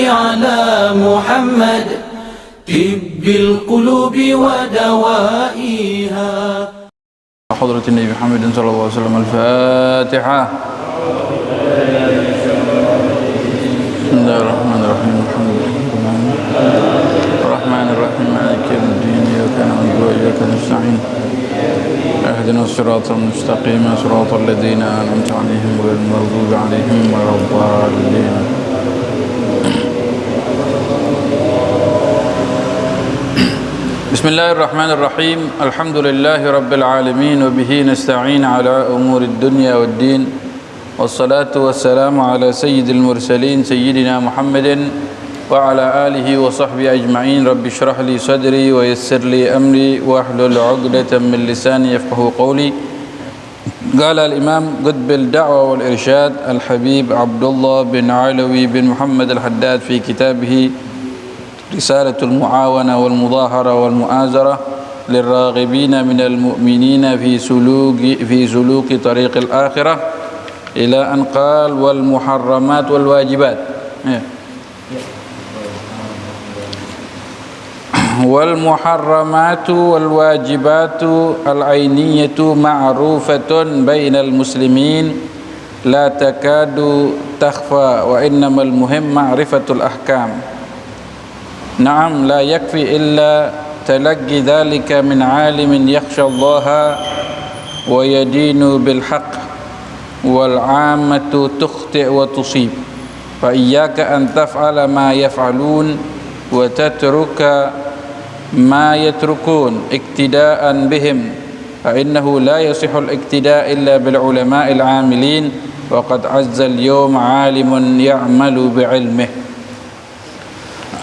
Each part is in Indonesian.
على محمد طب القلوب ودوائها. حضرة النبي محمد صلى الله عليه وسلم. الفاتحة. بسم الله الرحمن الرحيم. الحمد لله الرحمن الرحيم مالك يوم الدين إياك نعبد وإياك نستعين اهدنا الصراط المستقيم صراط الذين أنعمت عليهم غير المغضوب عليهم ولا الضالين. بسم الله الرحمن الرحيم. الحمد لله رب العالمين وبه نستعين على أمور الدنيا والدين والصلاة والسلام على سيد المرسلين سيدنا محمد وعلى آله وصحبه أجمعين. رب اشرح لي صدري ويسر لي أمري واحلل عقدة من لساني يفقه قولي. قال الإمام قطب الدعوة والإرشاد الحبيب عبد الله بن علوي بن محمد الحداد في كتابه رسالة المعاونة والمظاهرة والمؤازرة للراغبين من المؤمنين في سلوك طريق الآخرة إلى أن قال والمحرمات والواجبات. والمحرمات والواجبات العينية معروفة بين المسلمين لا تكاد تخفى وإنما المهم معرفة الأحكام. نعم لا يكفي إلا تلقي ذلك من عالم يخشى الله ويدين بالحق والعامة تخطئ وتصيب فإياك أن تفعل ما يفعلون وتترك ما يتركون اقتداء بهم فإنه لا يصح الاقتداء إلا بالعلماء العاملين وقد عز اليوم عالم يعمل بعلمه.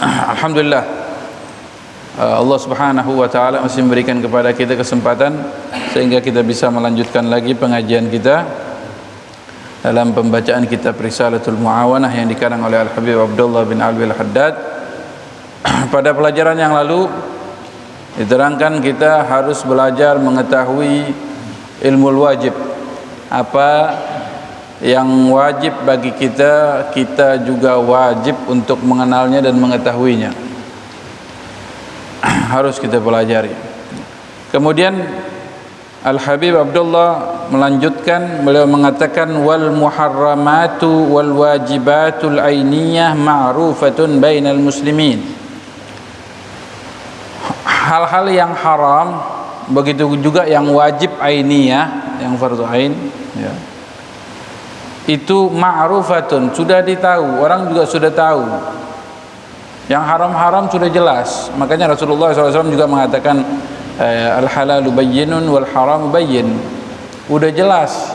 Alhamdulillah, Allah Subhanahu wa taala masih memberikan kepada kita kesempatan sehingga kita bisa melanjutkan lagi pengajian kita dalam pembacaan kitab Risalatul Muawanah yang dikarang oleh Al-Habib Abdullah bin Alwi Al-Haddad. Pada pelajaran yang lalu diterangkan kita harus belajar mengetahui ilmu wajib. Apa yang wajib bagi kita, kita juga wajib untuk mengenalnya dan mengetahuinya. Harus kita pelajari. Kemudian Al-Habib Abdullah melanjutkan, beliau mengatakan wal muharramatu wal wajibatul ainiyah ma'rufatun bainal muslimin. Hal-hal yang haram, begitu juga yang wajib ainiyah, yang fardu ain, ya. Itu ma'rufatun, sudah ditahu, orang juga sudah tahu. Yang haram-haram sudah jelas. Makanya Rasulullah SAW juga mengatakan al-halalu bayyinun wal haramu bayyin. Udah jelas.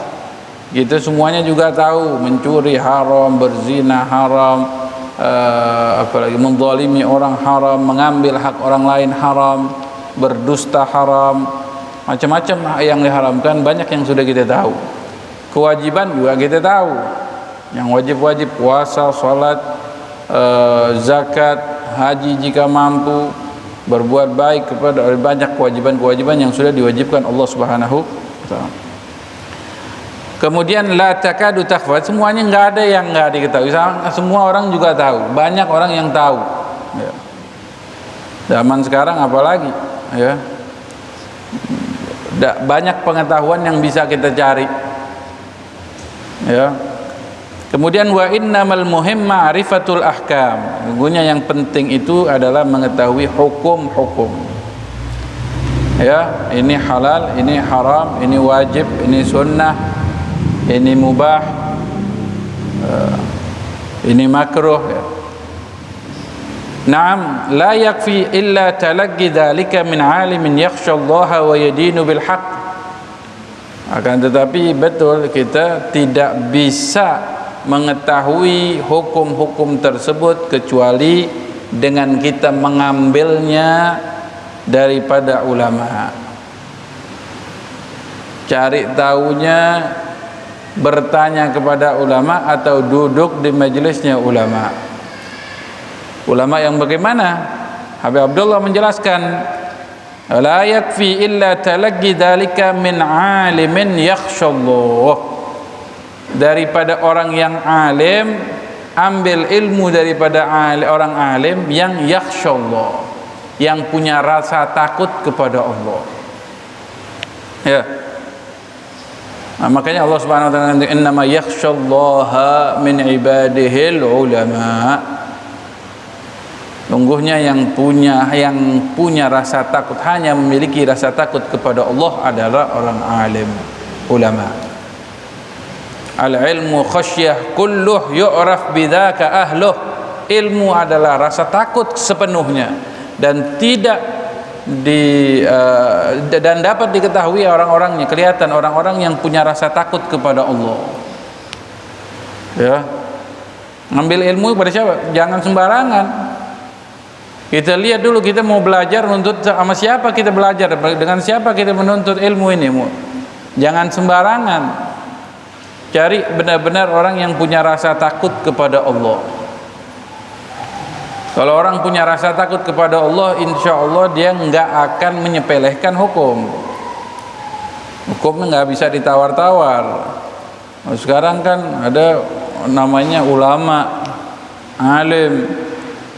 Kita semuanya juga tahu, mencuri haram, berzina haram, apalagi menzalimi orang haram, mengambil hak orang lain haram, berdusta haram, macam-macam yang diharamkan banyak yang sudah kita tahu. Kewajiban juga kita tahu. Yang wajib-wajib puasa, salat, zakat, haji jika mampu, berbuat baik kepada banyak kewajiban-kewajiban yang sudah diwajibkan Allah Subhanahu wa taala. Kemudian la takadu takhfa, semuanya enggak ada yang enggak diketahui. Semua orang juga tahu, banyak orang yang tahu. Ya. Zaman sekarang apalagi, ya. Banyak pengetahuan yang bisa kita cari. Ya. Kemudian wa innamal muhim ma'rifatul ahkam. Sesungguhnya yang penting itu adalah mengetahui hukum-hukum. Ya, ini halal, ini haram, ini wajib, ini sunnah, ini mubah, ini makruh. Ya. Naam, la yakfi illa talaqqi dzalika min 'alimin yakhsha Allah wa yadinu bil haqq. Akan tetapi betul kita tidak bisa mengetahui hukum-hukum tersebut kecuali dengan kita mengambilnya daripada ulama. Cari tahunya, bertanya kepada ulama atau duduk di majelisnya ulama. Ulama yang bagaimana? Habib Abdullah menjelaskan, la yakfi illa talaqqi dzalika min 'alimin yakhshallah. Daripada orang yang alim ambil ilmu daripada orang alim yang yakhsyallah, yang punya rasa takut kepada Allah. Ya. Nah, makanya Allah Subhanahu wa taala innama yakhsyallaha min ibadihil ulama. Sungguhnya yang punya rasa takut, hanya memiliki rasa takut kepada Allah adalah orang alim, ulama. Al ilmu khasyah kulluh yu'raf bidzaka ahluh. Ilmu adalah rasa takut sepenuhnya dan dan dapat diketahui orang-orangnya, kelihatan orang-orang yang punya rasa takut kepada Allah. Ya. Ngambil ilmu pada siapa? Jangan sembarangan. Kita lihat dulu, kita mau belajar menuntut sama siapa kita belajar, dengan siapa kita menuntut ilmu ini. Jangan sembarangan. Cari benar-benar orang yang punya rasa takut kepada Allah. Kalau orang punya rasa takut kepada Allah, insya Allah dia nggak akan menyepelekan hukum. Hukumnya nggak bisa ditawar-tawar. Sekarang kan ada namanya ulama, alim,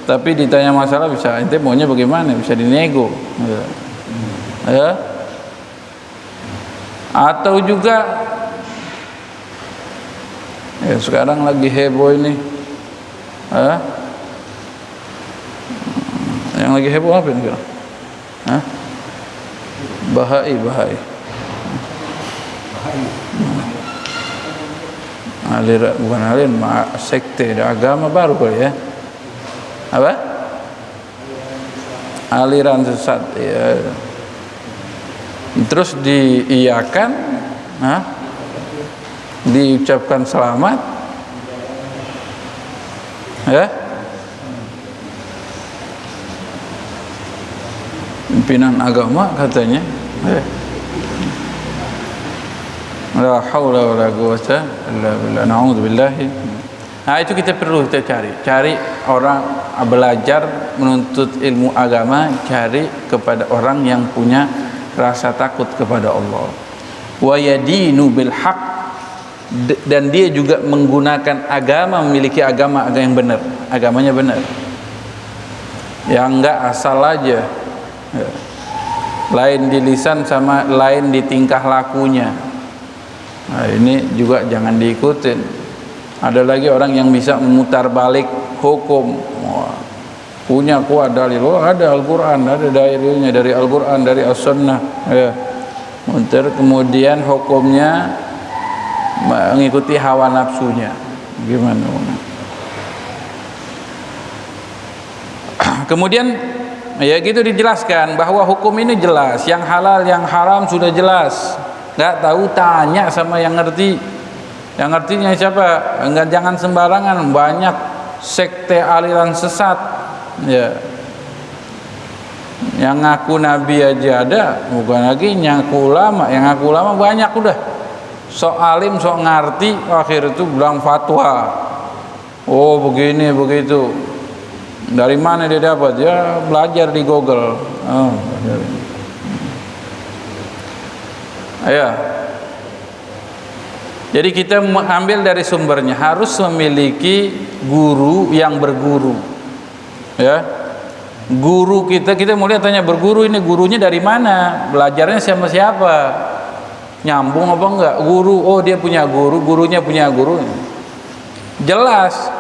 tapi ditanya masalah bisa, ente maunya bagaimana, bisa dinego. Ya. Atau juga ya sekarang lagi heboh ini. Yang lagi heboh apa ini? Bahai. Aliran, bukan aliran, sekte, agama baru kali ya. Apa? Aliran sesat ya. Terus diiyakan, diucapkan selamat, ya. Pimpinan agama katanya, la haula wala quwwata illa billah, na'udzubillahi. Nah, itu kita perlu cari orang belajar menuntut ilmu agama, cari kepada orang yang punya rasa takut kepada Allah. Wa yadinu bil haq, dan dia juga menggunakan agama, memiliki agama yang benar, agamanya benar. Yang enggak asal aja. Ya. Lain di lisan sama lain di tingkah lakunya. Nah, ini juga jangan diikutin. Ada lagi orang yang bisa memutar balik hukum. Punya kuat dalil, ada Al-Quran, ada dalilnya dari Al-Quran, dari As-Sunnah, ya. Kemudian hukumnya mengikuti hawa nafsunya. Gimana? Kemudian ya gitu dijelaskan bahwa hukum ini jelas, yang halal yang haram sudah jelas. Nggak tahu tanya sama yang ngerti. Yang ngertinya siapa? Enggak, jangan sembarangan, banyak sekte aliran sesat. Ya. Yang ngaku nabi aja ada, bukan lagi ngaku ulama. Yang ngaku ulama banyak udah. Sok alim, sok ngerti, akhir itu bilang fatwa. Oh, begini begitu. Dari mana dia dapat? Ya belajar di Google. Ya. Jadi kita mengambil dari sumbernya, harus memiliki guru yang berguru. Ya. Guru kita mulai tanya berguru, ini gurunya dari mana? Belajarnya sama siapa? Nyambung apa enggak? Guru, oh dia punya guru, gurunya punya guru. Jelas.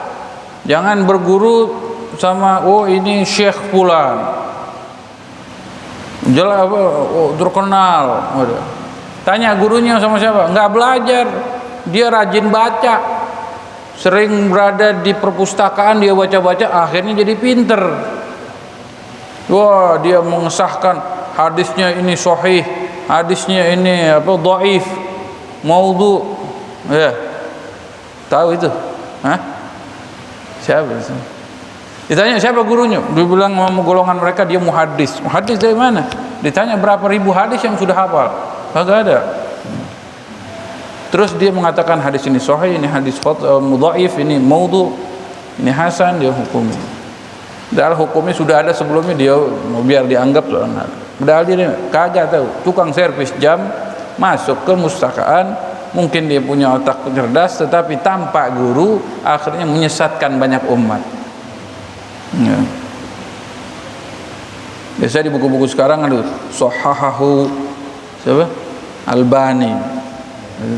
Jangan berguru sama oh ini Syekh Fulan, jelas apa, oh terkenal. Tanya gurunya sama siapa? Enggak belajar. Dia rajin baca, sering berada di perpustakaan, dia baca-baca, akhirnya jadi pinter. Wah, dia mengesahkan hadisnya ini sahih, hadisnya ini apa dhaif, maudhu. Ya. Tahu itu? Siapa itu? Ditanya siapa gurunya? Dia bilang mau golongan mereka dia muhaddis. Muhaddis dari mana? Ditanya berapa ribu hadis yang sudah hafal? Kagak ada. Terus dia mengatakan hadis ini sahih, ini hadis dhaif, ini maudhu, ini hasan, dia hukumi. Padahal hukumnya sudah ada sebelumnya, dia biar dianggap padahal dia kagak tahu. Tukang servis jam masuk ke mustakaan, mungkin dia punya otak cerdas, tetapi tanpa guru akhirnya menyesatkan banyak umat. Ya. Biasa di buku-buku sekarang ada Sahahahu siapa? Albani.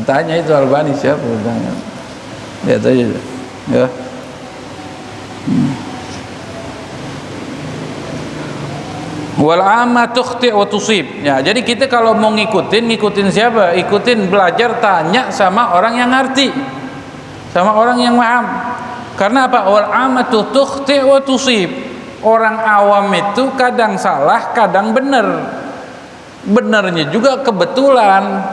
Tanya itu Albani siapa? Tanya. Lihat aja. Ya. Wal amma tukhti wa tusib. Ya, jadi kita kalau mau ngikutin siapa? Ikutin, belajar, tanya sama orang yang ngerti. Sama orang yang paham. Karena apa? Wal amma tukhti wa tusib. Orang awam itu kadang salah, kadang benar. Benarnya juga kebetulan.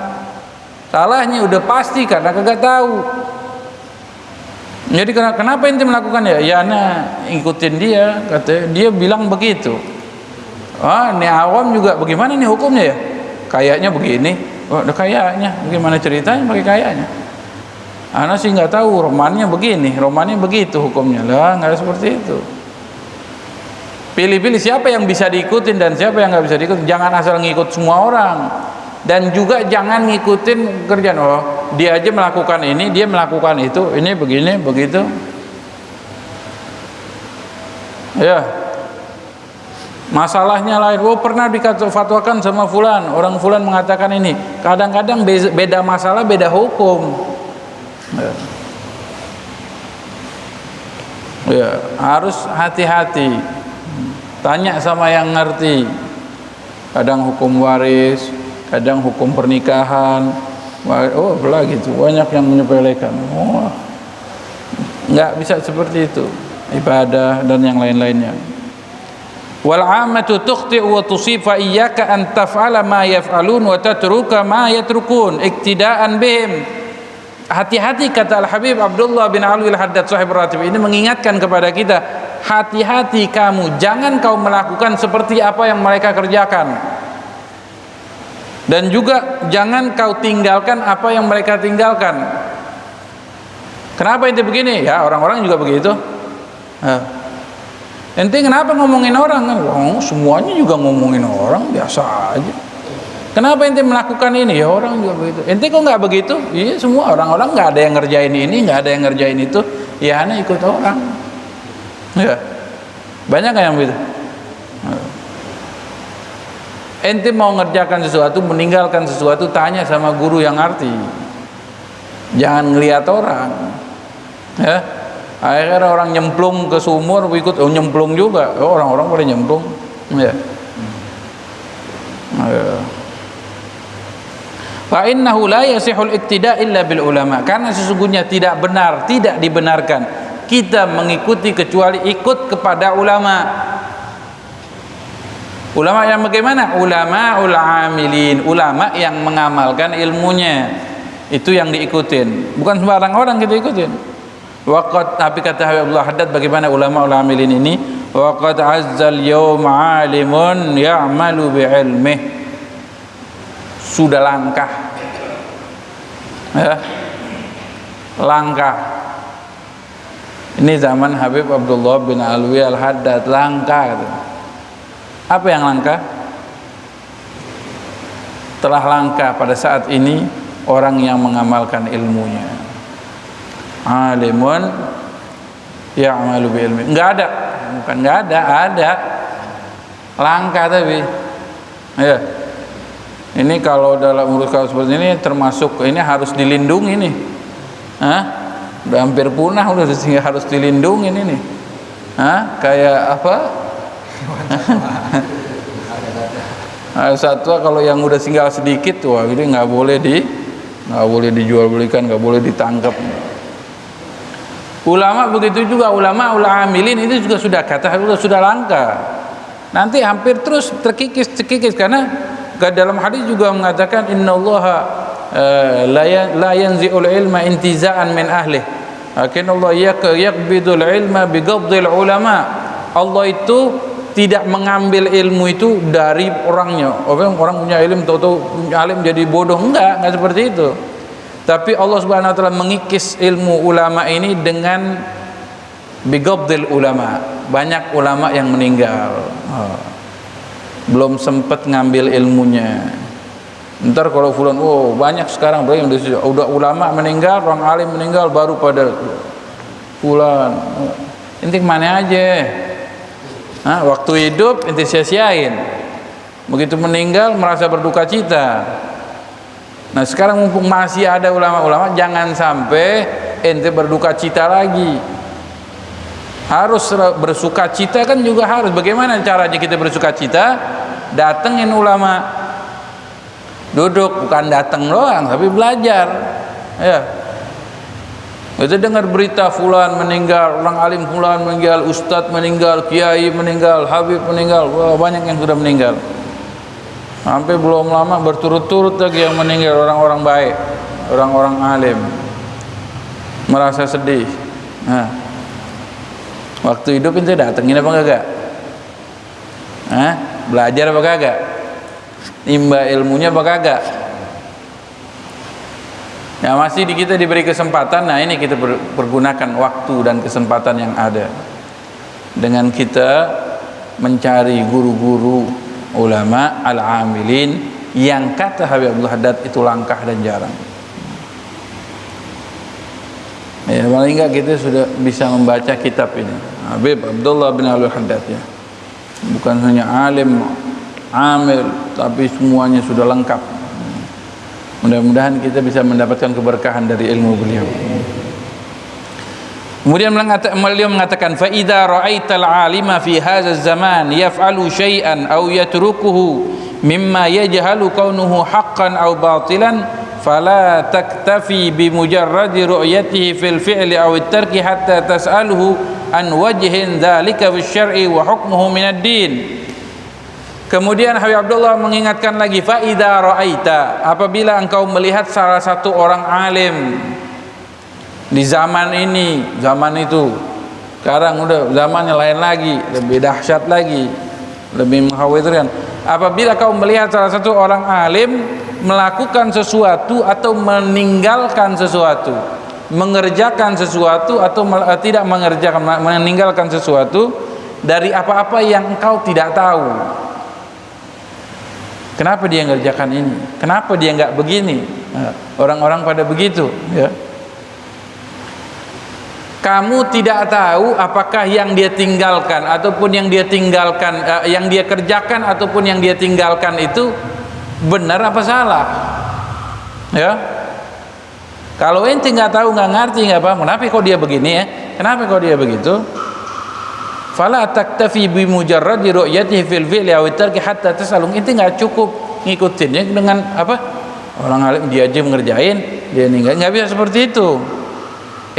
Salahnya udah pasti karena kagak tahu. Jadi kenapa ente melakukan ya? Ya anak ikutin dia, katanya dia bilang begitu. Ah, ini awam juga bagaimana nih hukumnya ya? Kayaknya begini. Oh, kayaknya bagaimana ceritanya pakai kayaknya? Anak sih nggak tahu, romannya begini, romannya begitu hukumnya. Lah, nggak seperti itu. Pilih-pilih siapa yang bisa diikutin dan siapa yang nggak bisa diikutin. Jangan asal ngikut semua orang. Dan juga jangan ngikutin kerjaan. Oh, dia aja melakukan ini, dia melakukan itu, ini begini, begitu. Ya. Masalahnya lain. Oh, pernah difatwakan sama fulan, orang fulan mengatakan ini. Kadang-kadang beda masalah, beda hukum. Ya. Ya, harus hati-hati. Tanya sama yang ngerti. Kadang hukum waris, kadang hukum pernikahan. Oh, belah gitu. Banyak yang menyepelekan. Oh, nggak bisa seperti itu. Ibadah dan yang lain-lainnya. Wal 'ammatu tukhti wa tusib fa iyyaka an taf'ala ma yaf'alun wa tatruka ma yatrukun iktidaan bihim. Hati-hati, kata Al-Habib Abdullah bin Alwi Al-Haddad Sahib Ratib ini mengingatkan kepada kita, hati-hati kamu, jangan kau melakukan seperti apa yang mereka kerjakan. Dan juga jangan kau tinggalkan apa yang mereka tinggalkan. Kenapa ente begini? Ya, orang-orang juga begitu. Ente kenapa ngomongin orang? Oh, semuanya juga ngomongin orang, biasa aja. Kenapa ente melakukan ini? Ya, orang juga begitu. Ente kok nggak begitu? Iya, semua orang-orang nggak ada yang ngerjain ini, nggak ada yang ngerjain itu. Ya, ana ikut orang. Ya, banyak yang begitu. Ente mau ngerjakan sesuatu, meninggalkan sesuatu, tanya sama guru yang ngerti. Jangan ngelihat orang. Ya, akhirnya orang nyemplung ke sumur, ikut nyemplung juga. Oh, orang-orang pada nyemplung. Ya. Fa innahu la yasihul iktida illa bil ulama. Karena sesungguhnya tidak benar, tidak dibenarkan kita mengikuti kecuali ikut kepada ulama. Ulama yang bagaimana? Ulamaul amilin, ulama yang mengamalkan ilmunya. Itu yang diikutin. Bukan sembarang orang kita ikutin. Waqad, tapi kata Habib Abdullah Haddad, bagaimana ulamaul amilin ini? Waqad azzal yawm alimun ya'malu bi ilmih. Sudah langkah. Ya. Langkah. Ini zaman Habib Abdullah bin Alwi Al-Haddad, langkah gitu. Apa yang langka? Telah langka pada saat ini orang yang mengamalkan ilmunya. Alimun ya'malu bi ilmi. Enggak ada, bukan enggak ada. Langka tapi. Ya. Ini kalau dalam urus kasus seperti ini termasuk ini harus dilindungi nih. Hah? Udah hampir punah, udah harus dilindungi ini nih. Hah? Kayak apa? Satwa kalau yang udah tinggal sedikit, wah ini nggak boleh dijual belikan, nggak boleh ditangkap. Ulama begitu juga, ulama amilin itu juga sudah sudah langka. Nanti hampir terus terkikis karena dalam hadis juga mengatakan innallaha la yanzi'ul ilma intiza'an min ahli. Akinallahu yaqbidul ilma biqabdil ulama. Allah itu tidak mengambil ilmu itu dari orangnya. Orang punya ilmu tahu-tahu alim jadi bodoh, enggak seperti itu. Tapi Allah Subhanahu wa taala mengikis ilmu ulama ini dengan biqabdil ulama. Banyak ulama yang meninggal. Belum sempat ngambil ilmunya. Ntar kalau fulan, oh banyak sekarang bro yang udah ulama meninggal, orang alim meninggal baru pada fulan. Inti mana aja? Waktu hidup inti sia-siain. Begitu meninggal merasa berduka cita. Nah sekarang mumpung masih ada ulama-ulama, jangan sampai ente berduka cita lagi. Harus bersuka cita kan juga harus. Bagaimana caranya kita bersuka cita? Datengin ulama. Duduk, bukan datang doang tapi belajar. Ya. Kita dengar berita fulan meninggal, orang alim fulan meninggal, ustadz meninggal, kiai meninggal, habib meninggal. Wah, banyak yang sudah meninggal. Sampai belum lama berturut-turut lagi yang meninggal, orang-orang baik, orang-orang alim. Merasa sedih. Nah, waktu hidup itu datengin apa kagak? Belajar apa kagak? Nimba ilmunya apa kagak? Ya masih kita diberi kesempatan. Nah ini kita pergunakan waktu dan kesempatan yang ada dengan kita mencari guru-guru ulama al-amilin yang kata Habib Abdul Haddad itu langkah dan jarang. Ya paling enggak kita sudah bisa membaca kitab ini Habib Abdullah bin Abdul Haddad ya. Bukan hanya alim amil tapi semuanya sudah lengkap. Mudah-mudahan kita bisa mendapatkan keberkahan dari ilmu beliau. Kemudian beliau mengatakan fa idza ra'aital 'alima fi hadzal zaman yaf'alu syai'an aw yatrukuhu mimma yajhalu kaunuhu haqqan aw batilan fala taktafi bi mujarradi ru'yatihi fil fi'li aw at-tarki hatta tas'aluhu an wajhin dzalika fi syar'i wa hukmuhu min ad-din. Kemudian Habib Abdullah mengingatkan lagi fa idza ra'aita, apabila engkau melihat salah satu orang alim di zaman ini, zaman itu. Sekarang udah zamannya lain lagi, lebih dahsyat lagi, lebih mengkhawatirkan. Apabila kau melihat salah satu orang alim melakukan sesuatu atau meninggalkan sesuatu, mengerjakan sesuatu atau tidak mengerjakan, meninggalkan sesuatu dari apa-apa yang engkau tidak tahu. Kenapa dia ngerjakan ini? Kenapa dia nggak begini? Orang-orang pada begitu, ya. Kamu tidak tahu apakah yang dia tinggalkan ataupun yang dia tinggalkan, yang dia kerjakan ataupun yang dia tinggalkan itu benar apa salah, ya. Kalau ente nggak tahu, nggak ngerti, nggak paham, kenapa kok dia begini ya? Kenapa kok dia begitu? Fala taktafi bi mujarradi ru'yatihi fil fi'li aw tarki hatta tasalum. Ente nggak cukup ngikutinnya dengan apa? Orang alim dia aja mengerjain, dia nggak bisa seperti itu.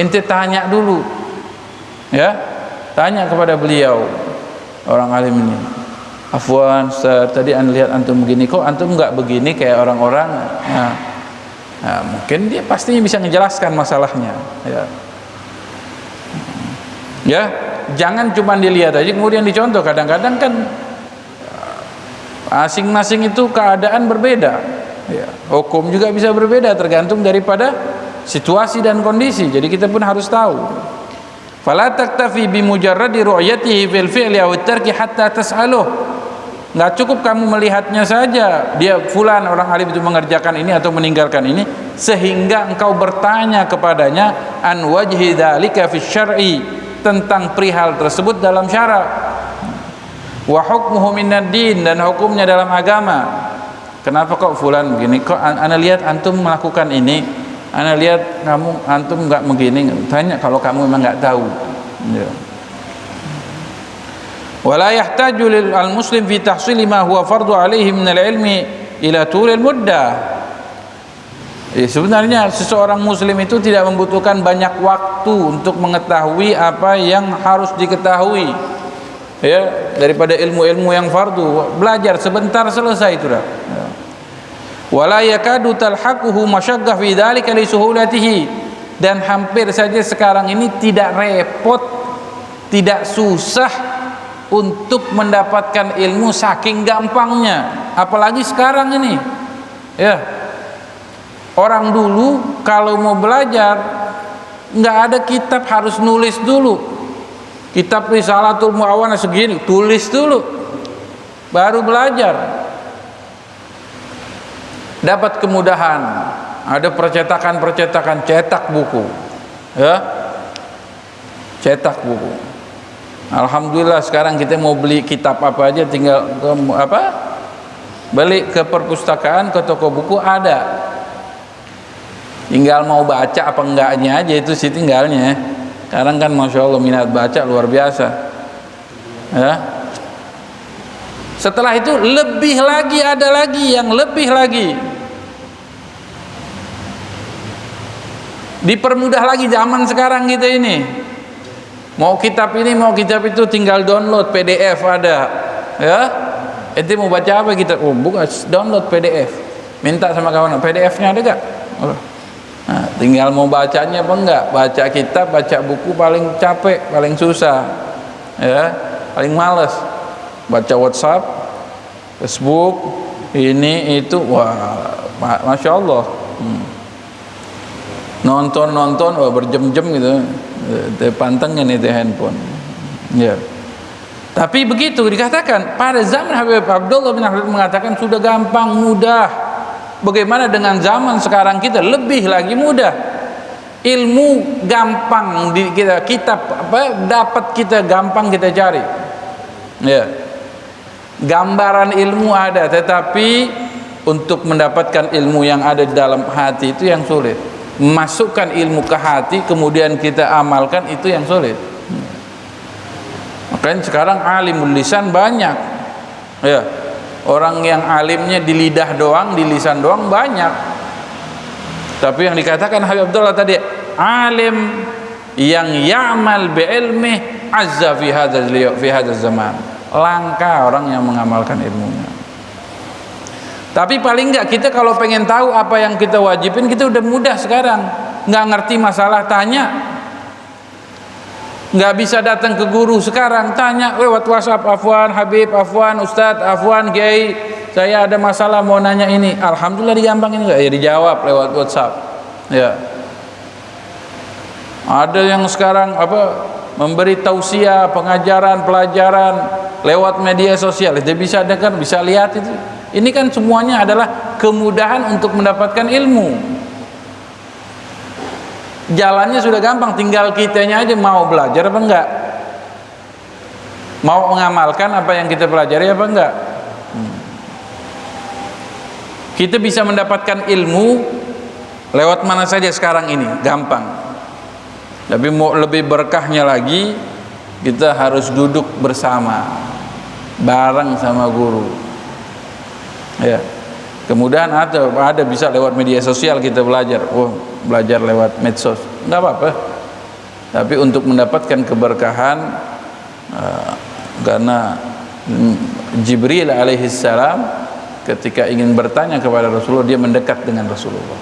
Ente tanya dulu, ya, tanya kepada beliau orang alim ini. Afwan, Ustaz, tadi anda lihat antum begini, kok antum nggak begini kayak orang-orang? Nah, mungkin dia pastinya bisa menjelaskan masalahnya, ya. Ya, jangan cuma dilihat aja kemudian dicontoh. Kadang-kadang kan masing-masing itu keadaan berbeda, ya. Hukum juga bisa berbeda tergantung daripada situasi dan kondisi. Jadi kita pun harus tahu. Fala taktafi bi mujarradi ru'yatihi fil fi'li aw tarki hatta tas'aluh. Enggak cukup kamu melihatnya saja, dia fulan orang alim itu mengerjakan ini atau meninggalkan ini, sehingga engkau bertanya kepadanya an wajhi dzalika fi syar'i, tentang perihal tersebut dalam syara. Wa hukmuhu minad din, dan hukumnya dalam agama. Kenapa kok fulan begini? Kok ana lihat antum melakukan ini? Ana lihat kamu antum enggak begini. Tanya kalau kamu memang enggak tahu. Ya. Wala yahtaju lil muslim fi tahsili ma huwa fardu alaihi min al-ilmi ila tulil muddah. Sebenarnya seseorang muslim itu tidak membutuhkan banyak waktu untuk mengetahui apa yang harus diketahui, ya, daripada ilmu-ilmu yang fardu. Belajar sebentar selesai itu dah. Wala yakadu talhaquhu masyaqqah fi dzalika li suhulatihi, dan hampir saja sekarang ini tidak repot, tidak susah untuk mendapatkan ilmu saking gampangnya, apalagi sekarang ini, ya. Orang dulu kalau mau belajar nggak ada kitab, harus nulis dulu. Kitab Risalatul Mu'awana segini, tulis dulu baru belajar. dapat kemudahan, ada percetakan cetak buku, ya, cetak buku. Alhamdulillah sekarang kita mau beli kitab apa aja tinggal balik ke perpustakaan, ke toko buku ada, tinggal mau baca apa enggaknya aja, itu sih tinggalnya. Sekarang kan Masya Allah minat baca luar biasa, ya. Setelah itu lebih lagi, ada lagi yang lebih lagi, dipermudah lagi zaman sekarang kita ini. Mau kitab ini, mau kitab itu, tinggal download PDF ada, ya. Ente mau baca apa kita? Oh, bukan, download PDF. Minta sama kawan, PDF-nya ada gak? Oh. Nah, tinggal mau bacanya apa enggak? Baca kitab, baca buku paling capek, paling susah, ya, paling males. Baca WhatsApp, Facebook, ini itu, wah, Masya Allah. Nonton, wah, berjam-jam gitu. Pantengin itu handphone, ya. Tapi begitu dikatakan pada zaman Habib Abdullah bin Ahmad mengatakan sudah gampang, mudah. Bagaimana dengan zaman sekarang kita lebih lagi mudah. Ilmu gampang di kita, kitab apa dapat kita gampang kita cari, ya. Gambaran ilmu ada, tetapi untuk mendapatkan ilmu yang ada di dalam hati itu yang sulit. Masukkan ilmu ke hati kemudian kita amalkan, itu yang sulit. Makanya sekarang alimul lisan banyak, ya. Orang yang alimnya di lidah doang, di lisan doang banyak. Tapi yang dikatakan Habib Abdullah tadi, alim yang ya'mal bi ilmi azza fi hadzal zaman. Langka orang yang mengamalkan ilmunya. Tapi paling enggak kita kalau pengen tahu apa yang kita wajibin, kita udah mudah sekarang. Nggak ngerti masalah, tanya. Nggak bisa datang ke guru sekarang, tanya lewat WhatsApp, afwan Habib, afwan Ustadz, afwan Kiai, saya ada masalah mau nanya ini. Alhamdulillah digampangin, enggak ya, dijawab lewat WhatsApp, ya. Ada yang sekarang memberi tausiah, pengajaran, pelajaran lewat media sosial, itu bisa dengar, bisa lihat itu. Ini kan semuanya adalah kemudahan untuk mendapatkan ilmu. Jalannya sudah gampang, tinggal kitanya aja mau belajar apa enggak, mau mengamalkan apa yang kita pelajari apa enggak. Kita bisa mendapatkan ilmu lewat mana saja sekarang ini, gampang. Tapi mau lebih berkahnya lagi, kita harus duduk bersama, bareng sama guru, ya. Kemudian ada bisa lewat media sosial kita belajar, belajar lewat medsos, nggak apa-apa. Tapi untuk mendapatkan keberkahan, karena Jibril alaihissalam ketika ingin bertanya kepada Rasulullah, dia mendekat dengan Rasulullah,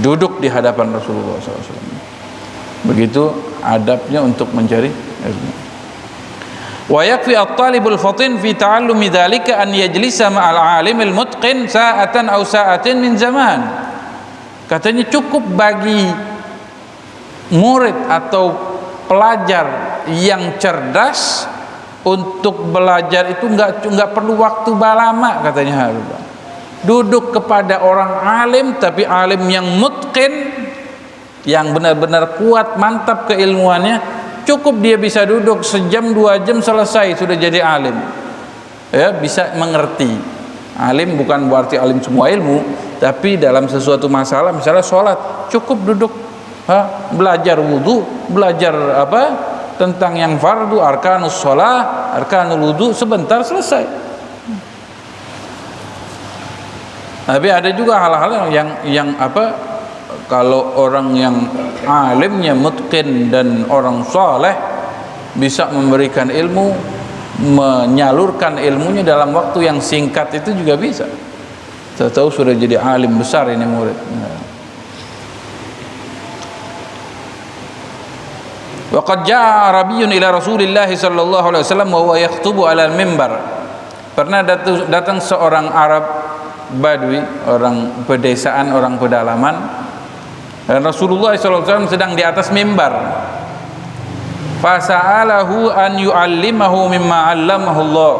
duduk di hadapan Rasulullah SAW. Begitu adabnya untuk mencari ilmu. Wa yakfi at-talibul fatin fi ta'allumi dzalika an yajlisa ma'al 'alimil mutqin sa'atan aw sa'atin min zaman. Katanya cukup bagi murid atau pelajar yang cerdas untuk belajar itu enggak perlu waktu lama, katanya. Duduk kepada orang alim, tapi alim yang mutqin, yang benar-benar kuat, mantap keilmuannya, cukup dia bisa duduk sejam 2 jam selesai sudah jadi alim, ya, bisa mengerti. Alim bukan berarti alim semua ilmu, tapi dalam sesuatu masalah, misalnya sholat, cukup duduk, belajar wudu, belajar tentang yang fardu, arkanus sholat, arkanul wudu, sebentar selesai. Tapi ada juga hal-hal yang kalau orang yang alimnya mutqin dan orang saleh bisa memberikan ilmu, menyalurkan ilmunya dalam waktu yang singkat, itu juga bisa. Tahu sudah jadi alim besar ini murid. Wa qad jaa Arabiyyun ila Rasulillah sallallahu alaihi wasallam wa huwa yakhutubu 'ala al-mimbar. Pernah datang seorang Arab Badui, orang pedesaan, orang pedalaman, dan Rasulullah SAW sedang di atas mimbar. Fasa'alahu an yu'allimahu mimma 'allamahu Allah.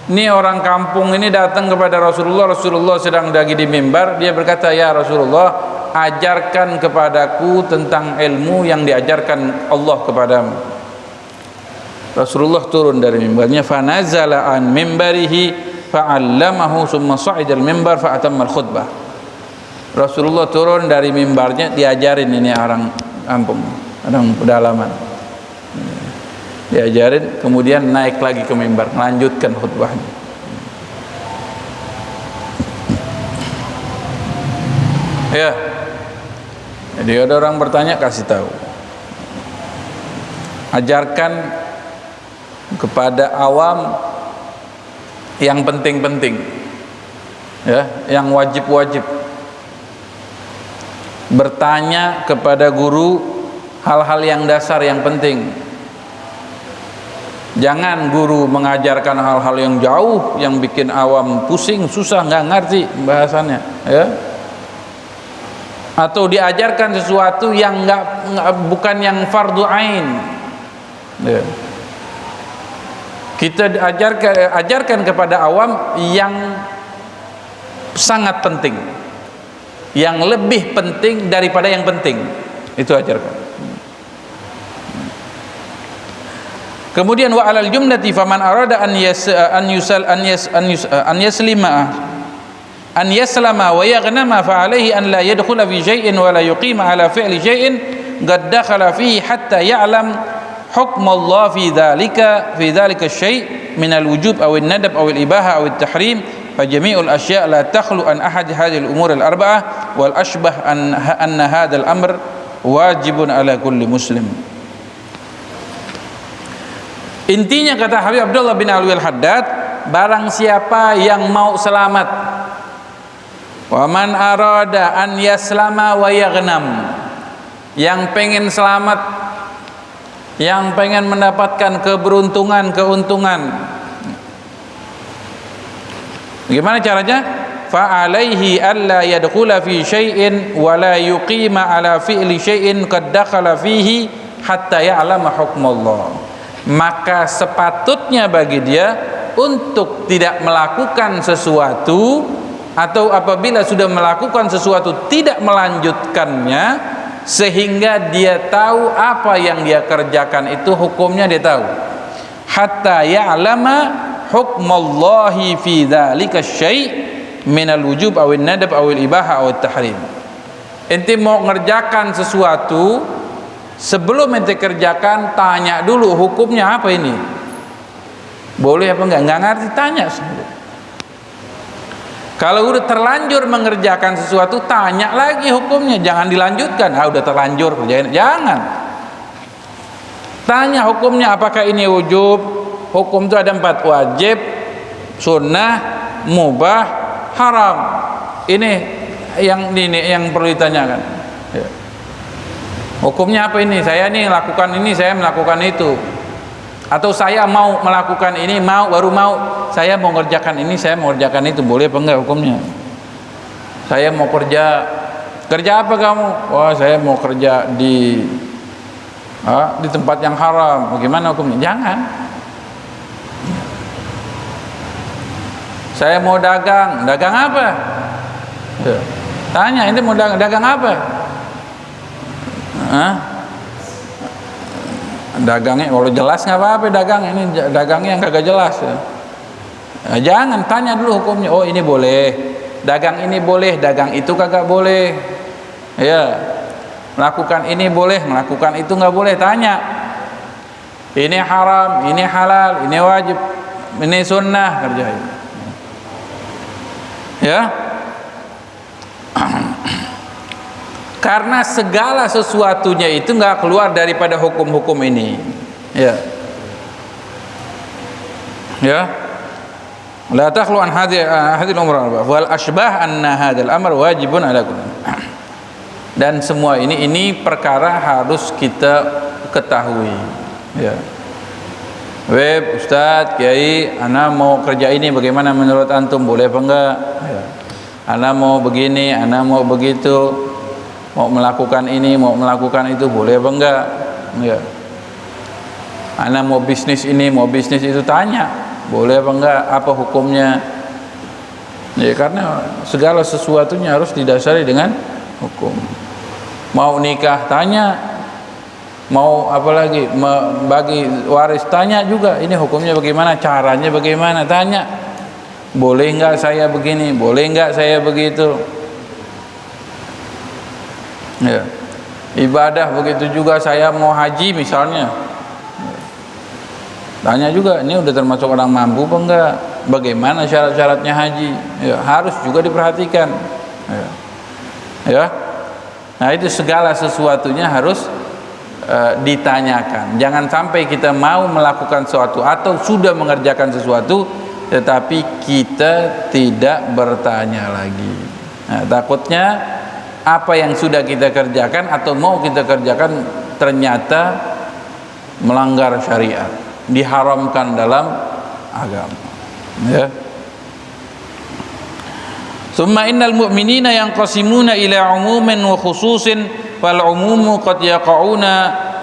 Ini orang kampung ini datang kepada Rasulullah. Rasulullah sedang lagi di mimbar. Dia berkata, ya Rasulullah, ajarkan kepadaku tentang ilmu yang diajarkan Allah kepadamu. Rasulullah turun dari mimbarnya, fanazala an mimbarihi fa'allamahu summa sa'idal mimbar fa'atammal khutbah. Rasulullah turun dari mimbarnya, diajarin ini orang kampung, orang pedalaman, diajarin, kemudian naik lagi ke mimbar, melanjutkan khutbahnya. Ya, jadi ada orang bertanya, kasih tahu, ajarkan kepada awam yang penting-penting, ya, yang wajib-wajib. Bertanya kepada guru hal-hal yang dasar, yang penting. Jangan guru mengajarkan hal-hal yang jauh, yang bikin awam pusing, susah, nggak ngerti bahasannya, ya. Atau diajarkan sesuatu yang bukan yang fardu ain, ya. Kita ajarkan kepada awam yang sangat penting, yang lebih penting daripada yang penting, itu ajarkan. Kemudian wa alal jumlati faman arada an yaslama wa yaghnama fa alaihi an la yadkhula fi syai'in wa la yuqima ala fi'li syai'in qad dakhala fihi hatta ya'lam hukm Allah fi dzalika syai' min al-wujub aw an-nadab aw al-ibaha aw at-tahrim fa jami'ul asya' la takhlu an ahad hadhihi al-umur al-arba'ah wal ashbah anna hadha al-amr wajibun ala kulli muslim. Intinya kata Habib Abdullah bin Alwi Al-Haddad, barang siapa yang mau selamat, wa man arada an yaslama wa yaghnam, yang pengen selamat, yang pengen mendapatkan keuntungan, gimana caranya? Fa alaihi alla yadkhula fi syai'in wa la yuqima ala fi'li syai'in qad dakhala fihi hatta ya'lama hukmallah. Maka sepatutnya bagi dia untuk tidak melakukan sesuatu, atau apabila sudah melakukan sesuatu tidak melanjutkannya, sehingga dia tahu apa yang dia kerjakan itu hukumnya, dia tahu. Hatta ya'lama hukmallahi fi dzalika syai' minal wujub awin nadab awil ibaha awil tahrim. Ente mau ngerjakan sesuatu, sebelum ente kerjakan tanya dulu hukumnya apa ini, boleh apa enggak ngerti, tanya sebelum. Kalau udah terlanjur mengerjakan sesuatu, tanya lagi hukumnya, jangan dilanjutkan. Udah terlanjur kerjain, jangan. Tanya hukumnya, apakah ini wujub? Hukum itu ada 4, wajib, sunnah, mubah, haram. Ini yang perlu ditanyakan, ya. Hukumnya apa ini? Saya nih lakukan ini, saya melakukan itu. Atau saya mau melakukan ini, baru mau. Saya mau ngerjakan ini, saya mau ngerjakan itu. Boleh apa enggak hukumnya? Saya mau kerja apa kamu? Wah, saya mau kerja di tempat yang haram. Bagaimana hukumnya? Jangan. Saya mau dagang apa? Tanya, ini mau dagang apa? Dagangnya kalau jelas nggak apa-apa, dagang ini dagangnya yang kagak jelas, ya. Jangan, tanya dulu hukumnya. Oh, ini boleh dagang, ini boleh dagang, itu kagak boleh, ya. Melakukan ini boleh, melakukan itu nggak boleh. Tanya, ini haram, ini halal, ini wajib, ini sunnah, kerjain, ya. Karena segala sesuatunya itu nggak keluar daripada hukum-hukum ini, ya. La takhlu an hadhil umur wal ashbah anna hadzal amr wajibun ala kulli. Dan semua ini perkara harus kita ketahui, ya. Ustadz, Kiai, ana mau kerja ini, bagaimana menurut antum, boleh apa enggak? Ya. Ana mau begini, ana mau begitu, mau melakukan ini, mau melakukan itu, boleh apa enggak? Ya. Ana mau bisnis ini, mau bisnis itu, tanya, boleh apa enggak, apa hukumnya. Ya, karena segala sesuatunya harus didasari dengan hukum. Mau nikah tanya, mau apalagi bagi waris tanya juga, ini hukumnya bagaimana, caranya bagaimana, tanya. Boleh enggak saya begini, boleh enggak saya begitu. Ya. Ibadah begitu juga, saya mau haji misalnya, tanya juga, ini udah termasuk orang mampu apa enggak, bagaimana syarat-syaratnya haji, ya, harus juga diperhatikan. Ya. Nah, itu segala sesuatunya harus ditanyakan. Jangan sampai kita mau melakukan sesuatu atau sudah mengerjakan sesuatu tetapi kita tidak bertanya lagi. Nah, takutnya apa yang sudah kita kerjakan atau mau kita kerjakan ternyata melanggar syariat, diharamkan dalam agama. Ya. Summa innal mu'minina yanqasimuna ila umumin wa khususin fal umumu qad yaqa'una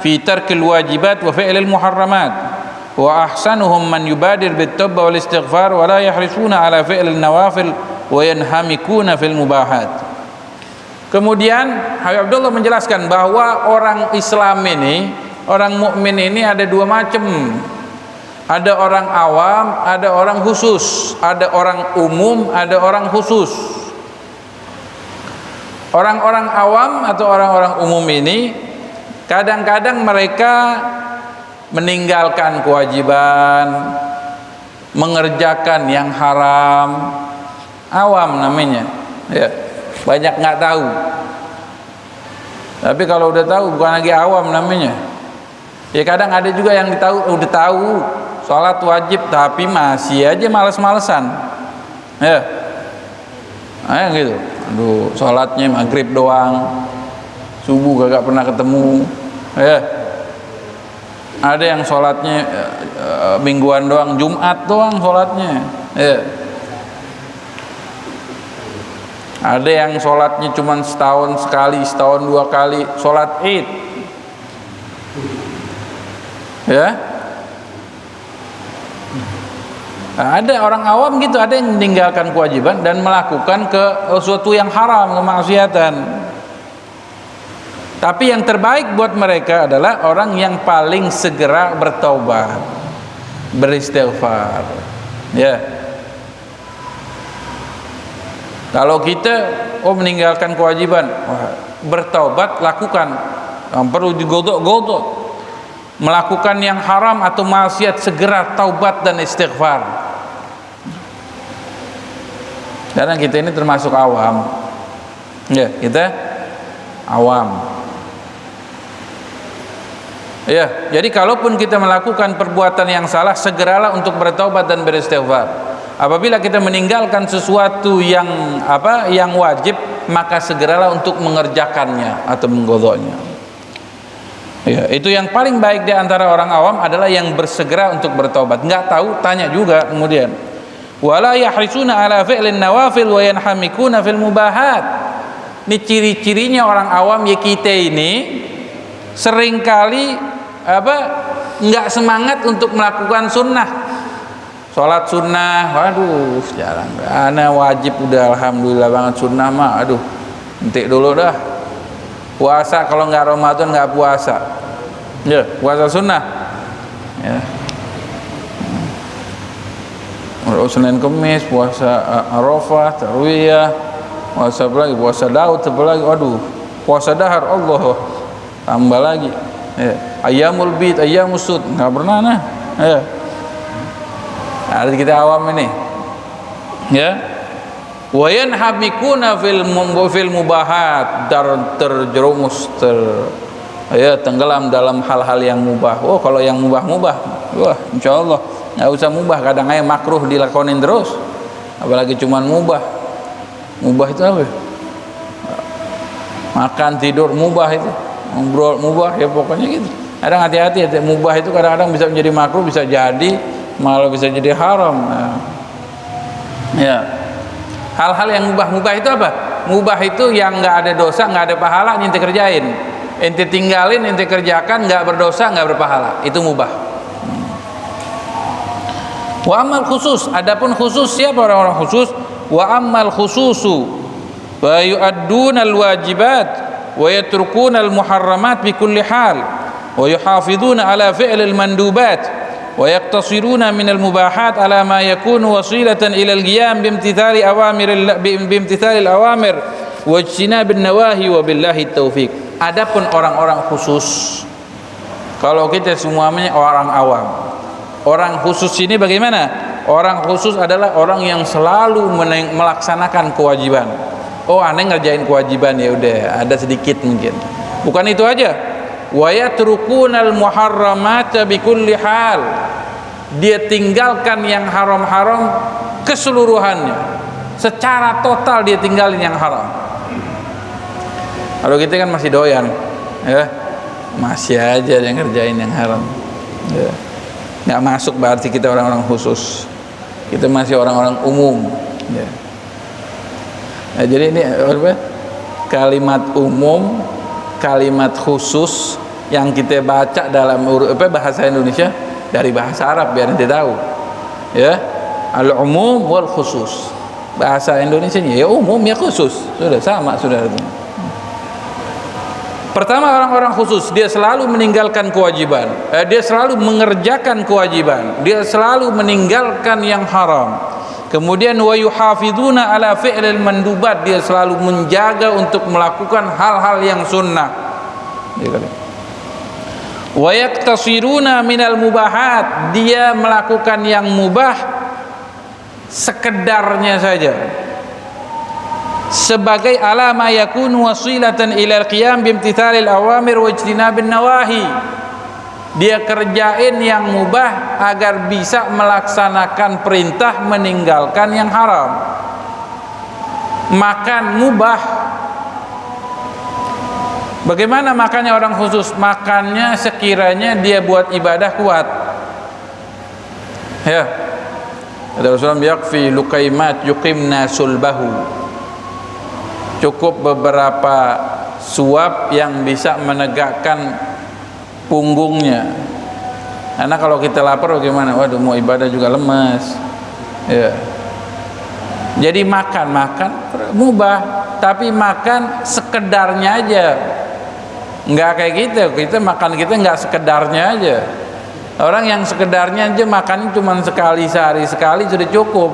fi tarkil wajibat wa fi'lil muharramat wa ahsanuhum man yubadir bit tawbah wal istighfar wa la yahrisuna ala fi'lil nawafil wa yanhamikuna fil mubahat. Kemudian Habib Abdullah menjelaskan bahwa orang Islam ini, orang mukmin ini ada dua macam. Ada orang awam, ada orang khusus. Ada orang umum, ada orang khusus. Orang-orang awam atau orang-orang umum ini kadang-kadang mereka meninggalkan kewajiban, mengerjakan yang haram. Awam namanya, ya. Banyak nggak tahu. Tapi kalau udah tahu bukan lagi awam namanya. Ya kadang ada juga yang udah tahu sholat wajib tapi masih aja males-malesan. Ya. Nah, gitu. Aduh, sholatnya maghrib doang. Subuh gak pernah ketemu. Ya. Ada yang sholatnya mingguan doang, Jumat doang sholatnya. Ya. Ada yang sholatnya cuma setahun sekali, setahun dua kali, sholat Id. Ya. Nah, ada orang awam gitu, ada yang meninggalkan kewajiban dan melakukan sesuatu yang haram, kemaksiatan. Tapi yang terbaik buat mereka adalah orang yang paling segera bertaubat, beristighfar. Ya. Kalau kita meninggalkan kewajiban, bertaubat lakukan, perlu digodok-godok. Melakukan yang haram atau maksiat segera taubat dan istighfar. Karena kita ini termasuk awam. Ya, kita awam. Ya, jadi kalaupun kita melakukan perbuatan yang salah, segeralah untuk bertaubat dan beristighfar. Apabila kita meninggalkan sesuatu yang wajib, maka segeralah untuk mengerjakannya atau menggodoknya. Ya, itu yang paling baik di antara orang awam adalah yang bersegera untuk bertaubat. Enggak tahu, tanya juga kemudian. Wala yahrisuna ala fi'lin nawafil wa yanhamikuna fil mubahat. Ini ciri-cirinya orang awam ya, kita ini seringkali enggak semangat untuk melakukan sunnah. Sholat sunnah, waduh jarang. Ana wajib udah alhamdulillah banget, sunnah mah aduh entik dulu dah. Puasa kalau nggak Ramadan nggak puasa. Ya, puasa sunnah. Ya. Senin Kemis puasa Arafah, Tarwiyah, puasa apa lagi? Puasa Daud, apa lagi? Waduh, puasa dahar Allah tambah lagi. Ya. Ayyamul bid, ayyamus sud, nggak pernah nah. Ya. Ada kita awam ini, ya. Wa yanhamikuna fil mubahat, terjerumus tenggelam dalam hal-hal yang mubah. Oh, kalau yang mubah, wah, insyaallah nggak usah mubah. Kadang aja makruh dilakonin terus, apalagi cuman mubah. Mubah itu apa? Makan tidur mubah itu, ngobrol mubah, ya pokoknya gitu. Kadang hati-hati, mubah itu kadang-kadang bisa menjadi makruh, bisa jadi malah bisa jadi haram. Nah, ya, hal-hal yang mubah itu apa? Mubah itu yang nggak ada dosa, nggak ada pahala, ente kerjain, ente tinggalin, ente kerjakan, nggak berdosa, nggak berpahala, itu mubah. Wa amal khusus, adapun khusus, siapa orang-orang khusus? Wa amal khususu wa yu'adduna al-wajibat wa yatrukuna al-muharramat bi kulli hal wa yuhafizuna ala fi'l al-mandubat wa yaqtasiruna min al-mubahat ala ma yakunu wasilatan ila al-qiyam bimtithali al-awamir wa ijtinab an-nawahi wa billahi taufiq. Adapun orang-orang khusus, kalau kita semuanya orang awam. Orang khusus ini bagaimana? Orang khusus adalah orang yang selalu melaksanakan kewajiban. Oh, aneh ngerjain kewajiban, ya udah, ada sedikit mungkin. Bukan itu aja. Wa yatrukunal muharramata bikulli hal. Dia tinggalkan yang haram-haram keseluruhannya. Secara total dia tinggalin yang haram. Kalau kita kan masih doyan, ya. Masih aja yang ngerjain yang haram. Ya. Nggak masuk berarti kita orang-orang khusus, kita masih orang-orang umum, ya. Nah, jadi ini apa? Kalimat umum, kalimat khusus yang kita baca dalam bahasa Indonesia dari bahasa Arab biar nanti tahu, ya. Al-umum wal khusus, bahasa Indonesia ya umum ya khusus, sudah sama sudah. Pertama, orang-orang khusus dia selalu meninggalkan kewajiban, dia selalu mengerjakan kewajiban, dia selalu meninggalkan yang haram. Kemudian wa yuhafizuna ala fi'lil mandubat, dia selalu menjaga untuk melakukan hal-hal yang sunnah. Wa yaktasiruna minal mubahat, dia melakukan yang mubah sekedarnya saja, sebagai alama yakun wasilatan ilal qiyam bimtithalil awamir wa ijtinabin nawahi. Dia kerjain yang mubah agar bisa melaksanakan perintah, meninggalkan yang haram. Makan mubah. Bagaimana makannya orang khusus? Makannya sekiranya dia buat ibadah kuat, ya. Kata Rasulullah, yakfi luqaimat yuqimna sulbahu. Cukup beberapa suap yang bisa menegakkan punggungnya. Karena kalau kita lapar bagaimana? Waduh, mau ibadah juga lemas, ya. Jadi makan mubah, tapi makan sekedarnya aja. Nggak kayak kita makan kita nggak sekedarnya aja. Orang yang sekedarnya aja makan cuma sekali sehari sekali sudah cukup.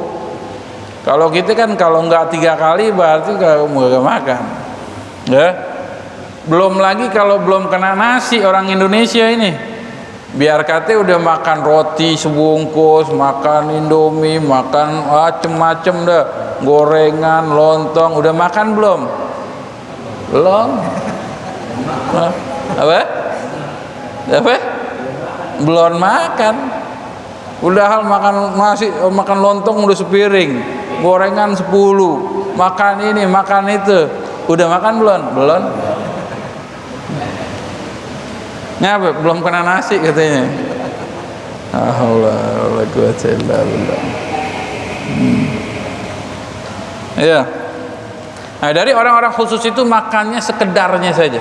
Kalau kita kan kalau nggak 3 kali berarti nggak makan, ya. Belum lagi kalau belum kena nasi orang Indonesia ini, biar kata udah makan roti sebungkus, makan indomie, makan macem-macem dah, gorengan, lontong, udah makan belum? Belum. Apa? Belum makan. Udah hal makan nasi, makan lontong udah sepiring. Gorengan 10, makan ini, makan itu. Udah makan belum? Belum. Ngapa? Belum kena nasi katanya. Alhamdulillah, quwwata illa billah. Ya. Nah, dari orang-orang khusus itu makannya sekedarnya saja.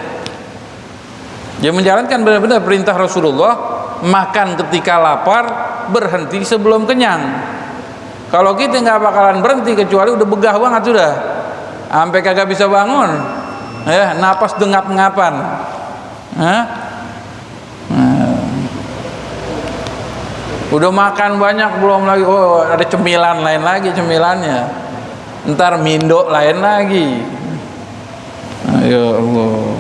Dia menjalankan benar-benar perintah Rasulullah, makan ketika lapar, berhenti sebelum kenyang. Kalau kita nggak bakalan berhenti kecuali udah begah banget sudah, sampai kagak bisa bangun, ya, napas dengap-ngapan. Udah makan banyak belum lagi, oh ada cemilan lain lagi cemilannya, ntar mindo lain lagi. Ya Allah.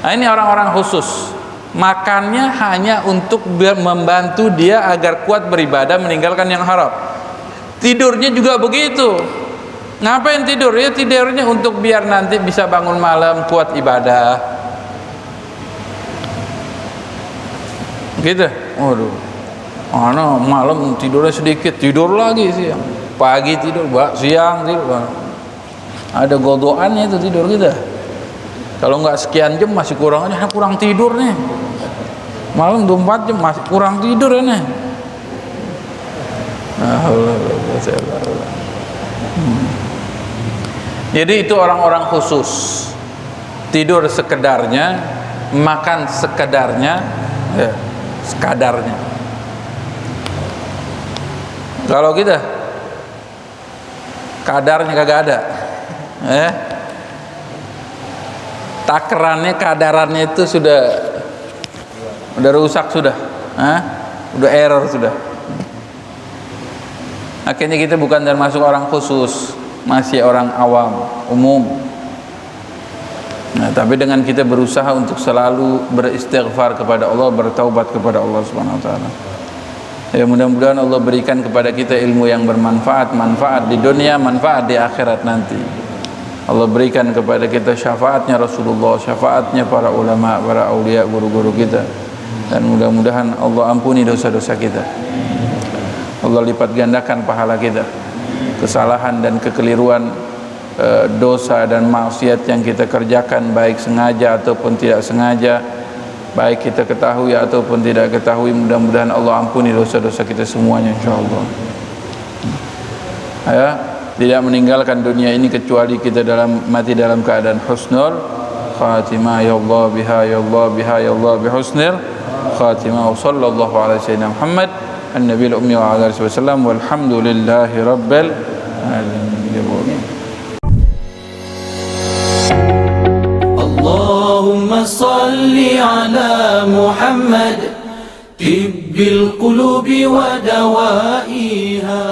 Nah, ini orang-orang khusus, makannya hanya untuk membantu dia agar kuat beribadah, meninggalkan yang haram. Tidurnya juga begitu. Ngapain tidur? Ya tidurnya untuk biar nanti bisa bangun malam kuat ibadah. Gitu. Waduh. Malam tidurnya sedikit, tidur lagi siang. Pagi tidur, siang tidur. Ada godoannya itu tidur kita. Kalau nggak sekian jam masih kurang aja, kurang tidur nih. Malam 24 jam masih kurang tidur ya nih. Jadi itu orang-orang khusus, tidur sekedarnya, makan sekedarnya, ya, sekadarnya. Kalau kita kadarnya kagak ada, takarannya, kadarannya itu sudah rusak sudah, udah error sudah. Akhirnya kita bukan termasuk orang khusus, masih orang awam, umum. Nah, tapi dengan kita berusaha untuk selalu beristighfar kepada Allah, bertaubat kepada Allah Subhanahu wa taala. Ya, mudah-mudahan Allah berikan kepada kita ilmu yang bermanfaat, manfaat di dunia, manfaat di akhirat nanti. Allah berikan kepada kita syafaatnya Rasulullah, syafaatnya para ulama, para aulia, guru-guru kita. Dan mudah-mudahan Allah ampuni dosa-dosa kita. Allah lipat gandakan pahala kita. Kesalahan dan kekeliruan, dosa dan maksiat yang kita kerjakan, baik sengaja ataupun tidak sengaja, baik kita ketahui ataupun tidak ketahui, mudah-mudahan Allah ampuni dosa-dosa kita semuanya insyaallah. Ya, tidak meninggalkan dunia ini kecuali kita mati dalam keadaan husnul khatimah. Ya Allah biha, ya Allah biha, ya Allah bihusnil khatimah. Sallallahu alaihi wasallam Muhammad an-nabiyil ummi wa ala alihi wasallam walhamdulillahi rabbil alamin. اللهم صل على محمد طب القلوب ودوائها